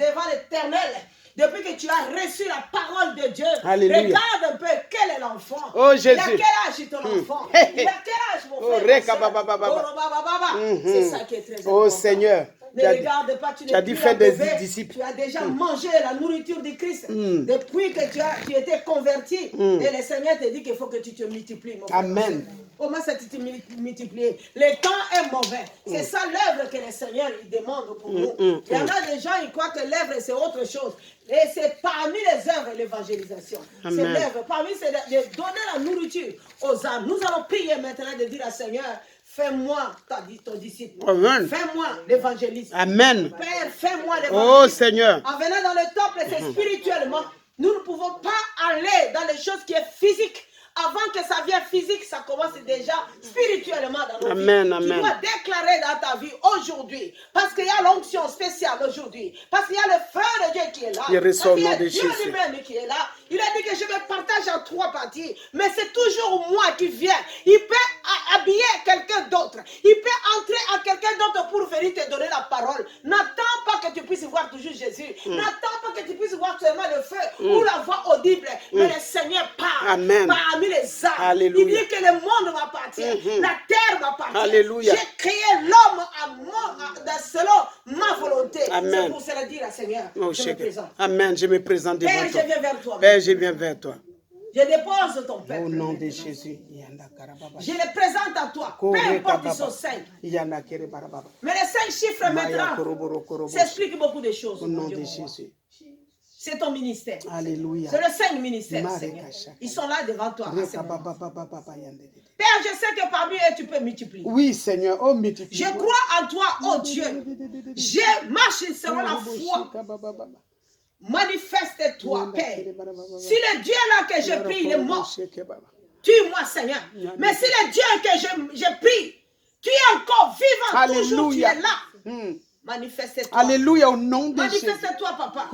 devant l'Éternel, depuis que tu as reçu la parole de Dieu, Alléluia. regarde un peu quel est l'enfant. Oh, Jésus. Il a quel âge ton enfant? Il a quel âge mon frère? C'est ça qui est très important. Oh Seigneur. Ne regarde pas, tu n'es plus fait un des bébé. disciples. Tu as déjà mangé la nourriture de Christ. Depuis que tu étais converti. Et le Seigneur te dit qu'il faut que tu te multiplies. Mon frère, Amen. Comment ça tu te multiplies? Le temps est mauvais. C'est ça l'œuvre que le Seigneur il demande pour nous. Il y en a des gens, ils croient que l'œuvre c'est autre chose. Et c'est parmi les œuvres l'évangélisation. C'est l'œuvre. Parmi c'est de donner la nourriture aux âmes. Nous allons prier maintenant de dire à Seigneur, fais-moi ton disciple. Amen. Fais-moi l'évangéliste. Amen. Père, fais-moi l'évangéliste. Oh Seigneur. En venant dans le temple, c'est spirituellement. Nous ne pouvons pas aller dans les choses qui sont physiques. Avant que ça vienne physique, ça commence déjà spirituellement dans nos vies. Tu dois déclarer dans ta vie aujourd'hui. Parce qu'il y a l'onction spéciale aujourd'hui. Parce qu'il y a le feu de Dieu qui est là. Il reçoit il y a de Dieu Jésus. lui-même qui est là. Il a dit que je me partage en 3 parties. Mais c'est toujours moi qui viens. Il peut habiller quelqu'un d'autre. Il peut entrer à quelqu'un d'autre pour venir te donner la parole. N'attends pas que tu puisses voir toujours Jésus. N'attends pas que tu puisses voir seulement le feu ou la voix audible. Mais le Seigneur parle. Amen. Parmi les âmes. Alléluia. Il dit que le monde m'appartient. La terre m'appartient. Alléluia. J'ai créé l'homme selon ma volonté. Amen. C'est pour cela dire à Seigneur, Oh, je me présente. Amen. Je me présente devant Père, toi. je viens vers toi. Père, je viens vers toi. Je dépose ton peuple. Au nom de Jésus. Je le présente à toi. Peu importe ils sont 5. Mais les 5 chiffres maintenant s'expliquent beaucoup de choses. Au nom de Jésus. C'est ton ministère. Alléluia. C'est le 5 ministère, Seigneur. Ils sont là devant toi. Père, je sais que parmi eux, tu peux multiplier. Oui, Seigneur. Oh, multiplie. Je crois en toi, oh Dieu. Je marche selon la foi. Manifeste-toi, Père. Si le Dieu là que je prie, il est mort, tue-moi, Seigneur. Mais si le Dieu que je prie, tu es encore vivant, toujours tu es là. Manifeste-toi. Alléluia, au nom de Jésus. Manifeste-toi, papa.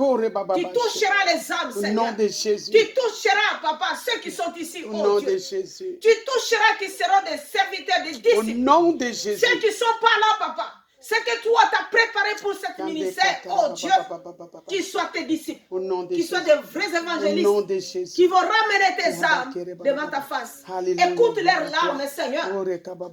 Tu toucheras les âmes, Seigneur. Au nom de Jésus. Tu toucheras, papa, ceux qui sont ici, Au oh nom Dieu. de Jésus. Tu toucheras qui seront des serviteurs, des disciples. Au nom de Jésus. Ceux qui ne sont pas là, papa. Ce que toi t'as préparé pour cette ministère, oh Dieu, qu'ils soient tes disciples, qu'ils soient des vrais évangélistes, qui vont ramener tes âmes devant ta face. Écoute leurs larmes, Seigneur.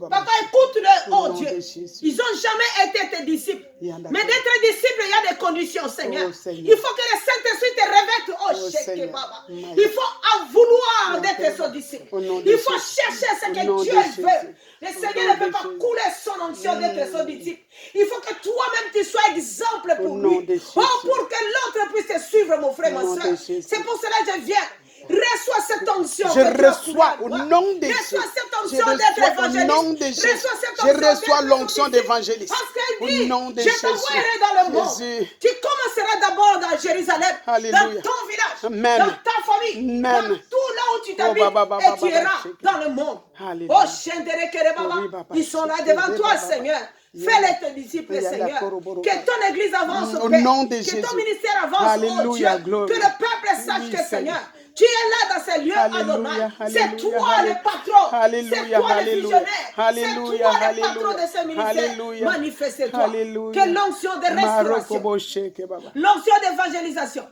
Papa, écoute-le, oh Dieu. Ils n'ont jamais été tes disciples. Mais d'être disciples, il y a des conditions, Seigneur. Il faut que le Saint-Esprit te revête, oh Sheikh Baba. Il faut en vouloir d'être son disciple. Il faut chercher ce que Dieu veut. Le Seigneur ne peut pas couler son onction d'être son disciple. Il faut que toi-même tu sois exemple pour lui. Oh, pour que l'autre puisse te suivre, mon frère, ma soeur. C'est pour cela que je viens. Reçois cette onction. Je reçois au nom de Jésus. Reçois cette onction d'être évangéliste. Je reçois l'onction d'évangéliste. Parce qu'elle dit, au nom de je t'envoierai dans le monde. Tu commenceras d'abord dans Jérusalem, dans ton village, dans ta famille, dans tout là où tu t'habites, et tu iras dans le monde. Oh, ils sont là devant toi, Seigneur. Fais-les tes disciples, Seigneur. Que ton église avance, au Père. nom de Que Jésus. ton ministère avance, oh Dieu. Que le peuple sache que, Seigneur, tu es là dans ces lieux adonnables. C'est toi le patron. C'est toi le visionnaire. C'est toi le patron de ce ministère. Manifeste-toi. Que l'onction de restauration, l'onction d'évangélisation,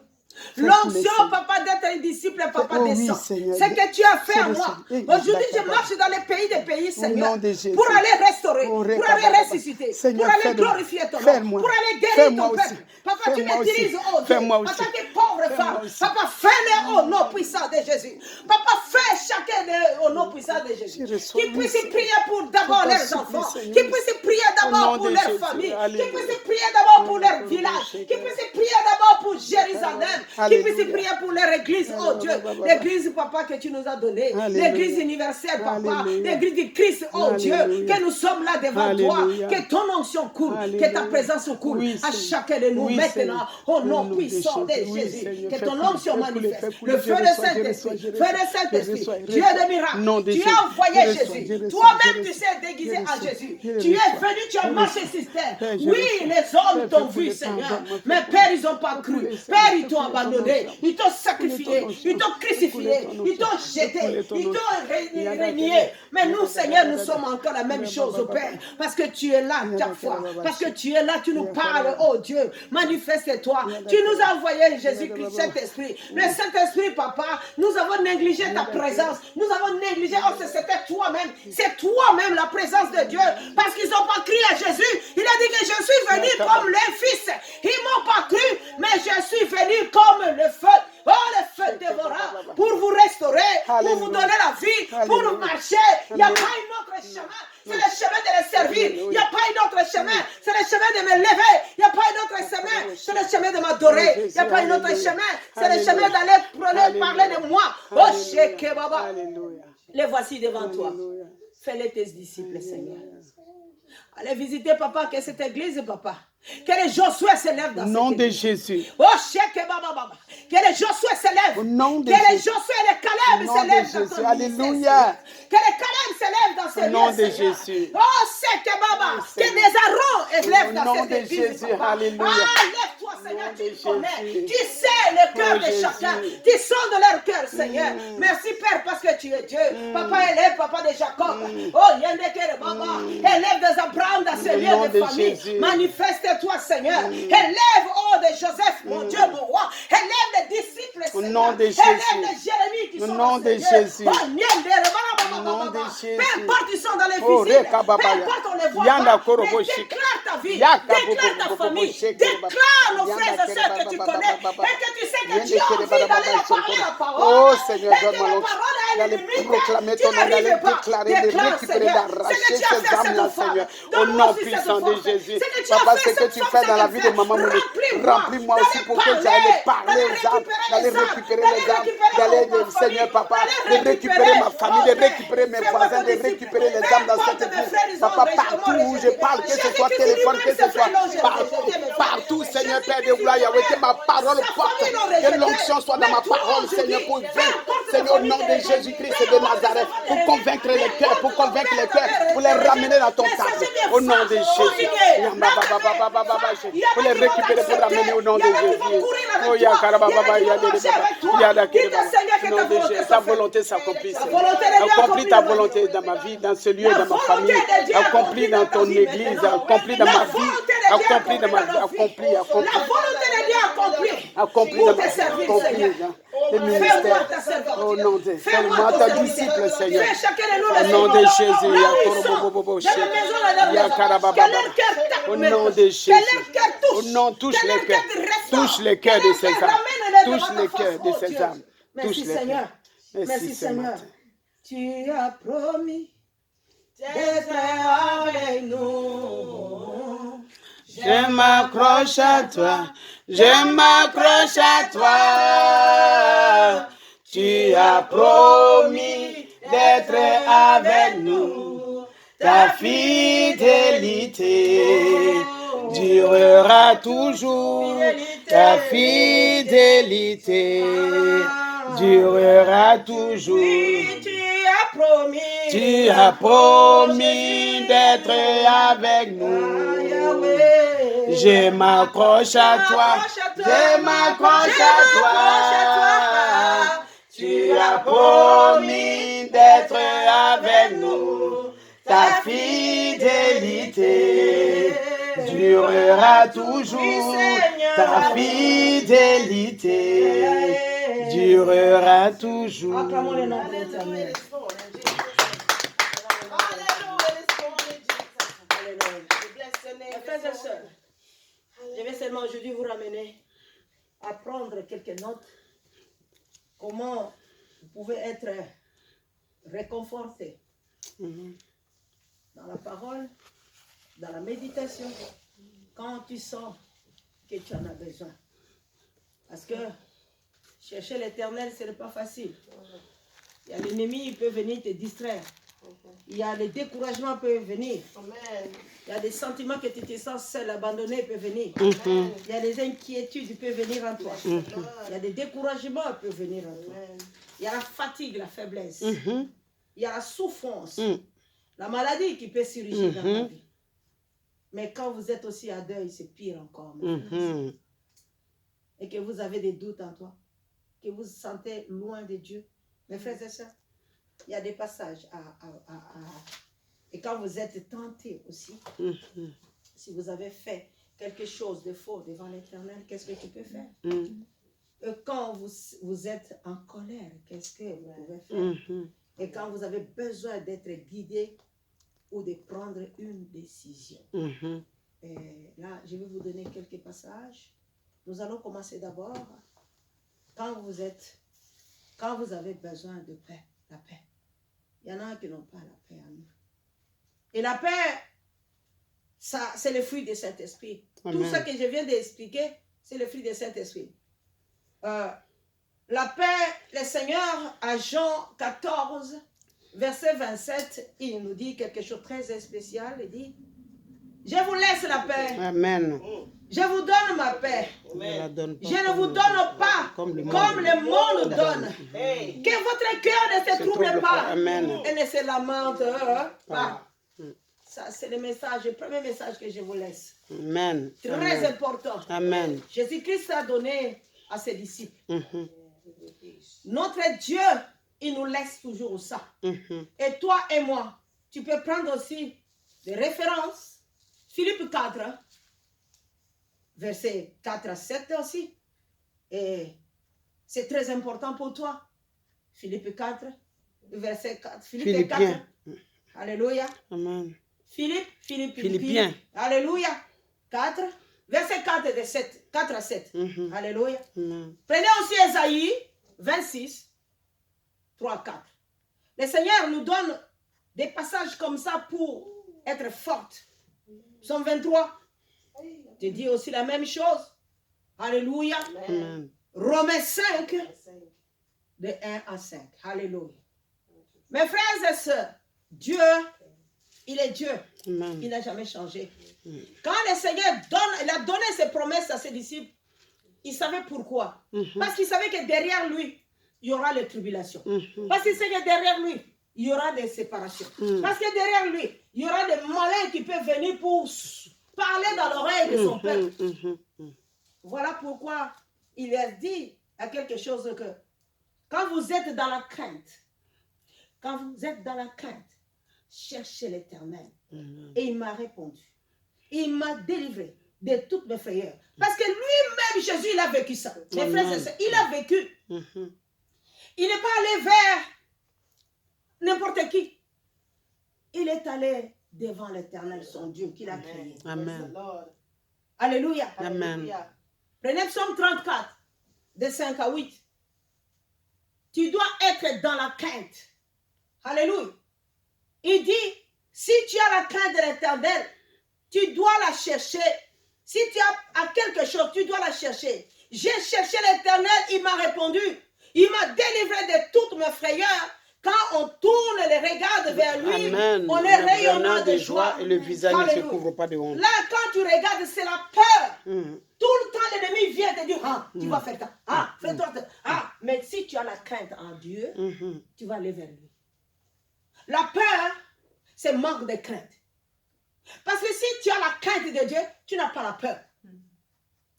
l'onction, papa, d'être un disciple, papa, descend. Ce que tu as fait à moi. Aujourd'hui, je marche dans les pays des pays, Seigneur, pour aller restaurer, pour aller ressusciter, pour aller glorifier ton nom, pour aller guérir ton peuple. Papa, tu m'utilises, oh Dieu, en tant que pauvre femme. Papa, fais-le au nom puissant de Jésus. Papa, fais chacun d'eux au nom puissant de Jésus. Qu'ils puissent prier pour d'abord leurs enfants, qu'ils puissent prier d'abord pour leur famille, qu'ils puissent prier d'abord pour leur village, qu'ils puissent prier d'abord pour Jérusalem, qu'ils puissent prier pour leur église, oh Dieu, l'église, papa, que tu nous as donnée, l'église universelle, papa, l'église du Christ, oh Dieu, que nous sommes là devant toi, que ton onction coule, que ta présence coule à chacun de nous maintenant, au nom puissant de Jésus. Saint-Esprit. Que ton onction manifeste. Le feu de Saint-Esprit. Feu de Saint-Esprit. Dieu de miracles. Tu as envoyé Jésus. Toi-même, tu sais déguisé à Jésus. Tu es venu, tu as marché sur terre. Oui, les hommes t'ont vu, Seigneur. Mais Père, ils n'ont pas cru. Père, ils t'ont abandonné. Ils t'ont sacrifié. Ils t'ont crucifié. Ils t'ont jeté. Ils t'ont renié. Mais nous, Seigneur, nous sommes encore la même chose au Père. Parce que tu es là chaque fois. Parce que tu es là, tu nous parles, oh Dieu. Manifeste-toi. Tu nous as envoyé Jésus-Christ, Saint-Esprit. Le Saint-Esprit, Papa, nous avons négligé ta présence. Nous avons négligé, oh, c'était toi-même. C'est toi-même la présence de Dieu. Parce qu'ils n'ont pas cru à Jésus. Il a dit que je suis venu comme les fils. Ils ne m'ont pas cru, mais je suis venu comme le feu. Oh, le feu dévorant, pour vous restaurer, pour vous donner la vie, pour marcher. Il n'y a pas un autre chemin. C'est le chemin de le servir. Il n'y a pas un autre chemin. C'est le chemin de me lever. Il n'y a pas un autre chemin. C'est le chemin de m'adorer. Il n'y a pas un autre chemin. C'est le chemin d'aller parler de moi. Oh, Sheke Baba. Les voici devant toi. Fais-les tes disciples, Seigneur. Allez visiter, papa, que cette église, papa. Que les Josué se lèvent dans cette église. Au nom de Jésus. Oh, Sheke Baba. Que les Josué se lèvent. Au nom de que les Josué et les Caleb se lèvent dans ton Alléluia. Que les Caleb se lèvent dans ce Au nom lieu, de Seigneur. Jésus. Oh, Sheke Baba. Que des Aaron se lèvent dans cette église. Jésus. Alléluia. Ah, lève-toi, Seigneur, tu connais. Tu sais le cœur de chacun. Tu sondes leur cœur, Seigneur. Merci, Père, parce que tu es Dieu. Papa, élève, papa de Jacob. Oh, Yendeke Baba. Élève des Abraham dans ce lieu de famille. Manifeste-toi, Seigneur. Élève, oh, de Joseph, mon Dieu, mon roi. Élève les disciples, Seigneur. Au nom de Jésus. Élève les Jérémie qui sont nom dans de Jésus. Au nom de Jésus. Peu importe ils sont dans les Oh, visites. Peu Rekababaya. importe on les voit Yanda pas. Korobo Mais Shek. déclare ta vie. Yaka Déclare ta Bobo famille. Shek. Déclare nos Yanda frères et sœurs que tu Kere connais. Baba. Et que tu sais que Yende tu as Kere envie Baba d'aller Baba parler la Shek. parole. Oh, Seigneur, Et que donne-moi la l'onction parole a une d'aller limite. proclamer Tu ton nom, d'aller n'arrives pas. déclarer, de Déclare, récupérer, Seigneur. Ce d'arracher que tu as ces fait âmes-là, cette femme. Seigneur. Au Donne-moi nom aussi cette puissant de force. Jésus. Ce que tu as Papa, fait ce que cette tu femme, fais dans la cette vie de femme. maman Mouni, remplis-moi aussi pour que j'aille parler aux âmes, d'aller récupérer les âmes, d'aller, Seigneur, Papa, de récupérer ma famille, de récupérer mes voisins, de récupérer les âmes dans cette église. Papa, partout où je parle, que ce soit téléphone, que ce soit partout, Seigneur, Père de gloire, Yahweh, que ma parole porte, que l'onction soit dans ma parole, Seigneur, pour vaincre, Seigneur, au nom de Jésus-Christ et de Nazareth, pour convaincre les cœurs, pour les ramener dans ton table, au nom de Jésus. Pour les récupérer, pour ramener au nom de Jésus. Oh, Yakarababa, Yada Kereba. Au nom de Jésus, ta volonté s'accomplisse. Accomplis ta volonté dans ma vie, dans ce lieu, dans ma famille. Accomplis dans ton église, accomplis dans ma vie. Accomplis dans ma vie, accomplis. La volonté de Dieu accomplie. Accomplis dans ma vie, accomplis le ministère. Au nom de fais-moi ta disciple, Seigneur. Au nom de Jésus, au nom de Jésus. Au nom, touche les cœurs de ces âmes. Touche les cœurs de ces âmes. Merci, Seigneur. Merci, Seigneur. Tu as promis d'être avec nous. Je m'accroche à toi, je m'accroche à toi. Tu as promis d'être avec nous. Ta fidélité durera toujours. Ta fidélité durera toujours. Tu as promis d'être avec nous. Je m'accroche à toi, je m'accroche à toi. Tu as promis d'être avec nous. Ta fidélité durera toujours. Ta fidélité durera toujours. Frères et sœurs, je vais seulement aujourd'hui vous ramener à prendre quelques notes. Comment vous pouvez être réconforté dans la parole, dans la méditation, quand tu sens que tu en as besoin. Parce que chercher l'éternel, ce n'est pas facile. Il y a l'ennemi, il peut venir te distraire. Il y a des découragements qui peuvent venir. Il y a des sentiments que tu te sens seul, abandonné, peuvent venir. Il y a des inquiétudes qui peuvent venir en toi. Il y a des découragements qui peuvent venir en toi. Il y a la fatigue, la faiblesse. Il y a la souffrance, la maladie qui peut surgir dans ta vie. Mais quand vous êtes aussi à deuil, c'est pire encore. Et que vous avez des doutes en toi, que vous vous sentez loin de Dieu. Mes frères et sœurs, il y a des passages Et quand vous êtes tenté aussi, si vous avez fait quelque chose de faux devant l'Éternel, qu'est-ce que tu peux faire? Et quand vous êtes en colère, qu'est-ce que vous pouvez faire? Et quand vous avez besoin d'être guidé ou de prendre une décision. Et là, je vais vous donner quelques passages. Nous allons commencer d'abord quand vous avez besoin de paix, la paix. Il y en a qui n'ont pas la paix en eux. Et la paix, ça, c'est le fruit du Saint-Esprit. Tout ce que je viens d'expliquer, c'est le fruit du Saint-Esprit. La paix, le Seigneur, à Jean 14, verset 27, il nous dit quelque chose de très spécial. Il dit, je vous laisse la paix. Amen. Je vous donne ma paix. Je ne vous donne pas comme le monde donne. Que votre cœur ne se trouble pas et ne se lamente pas. Ça, c'est le premier message que je vous laisse. Amen. Très important. Amen. Jésus-Christ a donné à ses disciples. Notre Dieu, il nous laisse toujours ça. Et toi et moi, tu peux prendre aussi des références. Philippe 4, verset 4 à 7 aussi. Et c'est très important pour toi. Philippe 4, verset 4. Philippe 4. Alléluia. Amen. Philippiens. Alléluia. 4, verset 4 à 7. Alléluia. Prenez aussi Ésaïe 26, 3 à 4. Le Seigneur nous donne des passages comme ça pour être forte. Psaume 23, te dit aussi la même chose. Alléluia. Amen. Romains 5, de 1 à 5. Alléluia. Mes frères et sœurs, Dieu, il est Dieu. Amen. Il n'a jamais changé. Quand le Seigneur il a donné ses promesses à ses disciples, il savait pourquoi. Parce qu'il savait que derrière lui, il y aura les tribulations. Parce qu'il sait que derrière lui, il y aura des séparations. Parce que derrière lui, il y aura des malins qui peuvent venir pour parler dans l'oreille de son peuple. Voilà pourquoi il a dit à quelque chose que quand vous êtes dans la crainte, cherchez l'Éternel. Et il m'a répondu. Il m'a délivré de toutes mes frayeurs. Parce que lui-même, Jésus, il a vécu ça. Mes frères et sœurs, il a vécu. Il n'est pas allé vers n'importe qui. Il est allé devant l'Éternel, son Dieu, qu'il a créé. Amen. Alléluia. Amen. Prenez Psaume 34, de 5 à 8. Tu dois être dans la crainte. Alléluia. Il dit, si tu as la crainte de l'Éternel, tu dois la chercher. Si tu as quelque chose, tu dois la chercher. J'ai cherché l'Éternel, il m'a répondu. Il m'a délivré de toutes mes frayeurs. Quand on tourne les regards vers lui, Amen. On est rayonnant de joie. Et le visage ne se Alléluia. couvre pas de honte. Là, quand tu regardes, c'est la peur. Tout le temps, l'ennemi vient te dire, ah, tu vas faire ça. Ah, fais-toi ça. Ah, mais si tu as la crainte en Dieu, tu vas aller vers lui. La peur, c'est manque de crainte. Parce que si tu as la crainte de Dieu, tu n'as pas la peur.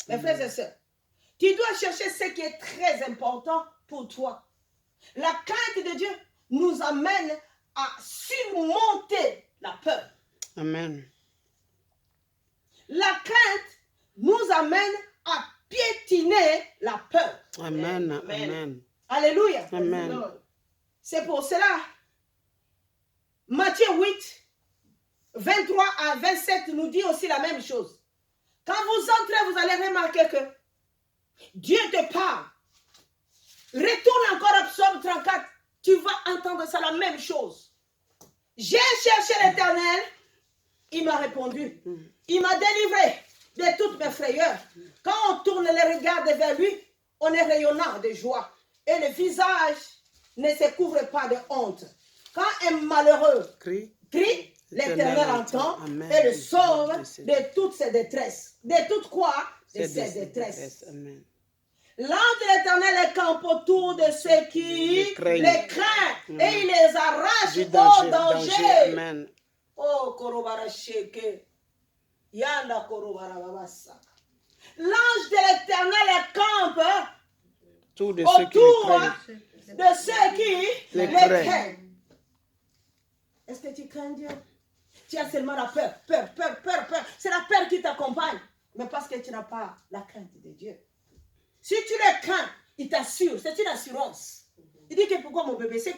Mes frères et sœurs, tu dois chercher ce qui est très important pour toi. La crainte de Dieu nous amène à surmonter la peur. Amen. La crainte nous amène à piétiner la peur. Amen. Amen. Alléluia. Amen. C'est pour cela, Matthieu 8, 23 à 27 nous dit aussi la même chose. Quand vous entrez, vous allez remarquer que Dieu te parle. Retourne encore à Psaume 34. Tu vas entendre ça, la même chose. J'ai cherché l'Éternel. Il m'a répondu. Il m'a délivré de toutes mes frayeurs. Quand on tourne les regards vers lui, on est rayonnant de joie. Et le visage ne se couvre pas de honte. Quand un malheureux Crie. crie, l'Éternel entend et le sauve de toutes ses détresses. De toutes quoi? De ses détresses. Amen. L'ange de l'Éternel campe autour de ceux qui les craignent et il les arrache au danger. Amen. Oh, korobara sheke. Yanda korobara babasa. L'ange de l'Éternel campe Autour de ceux qui les craignent. Est-ce que tu crains Dieu? Tu as seulement la peur. C'est la peur qui t'accompagne. Mais parce que tu n'as pas la crainte de Dieu. Si tu le crains, il t'assure. C'est une assurance. Il dit que pourquoi mon bébé? C'est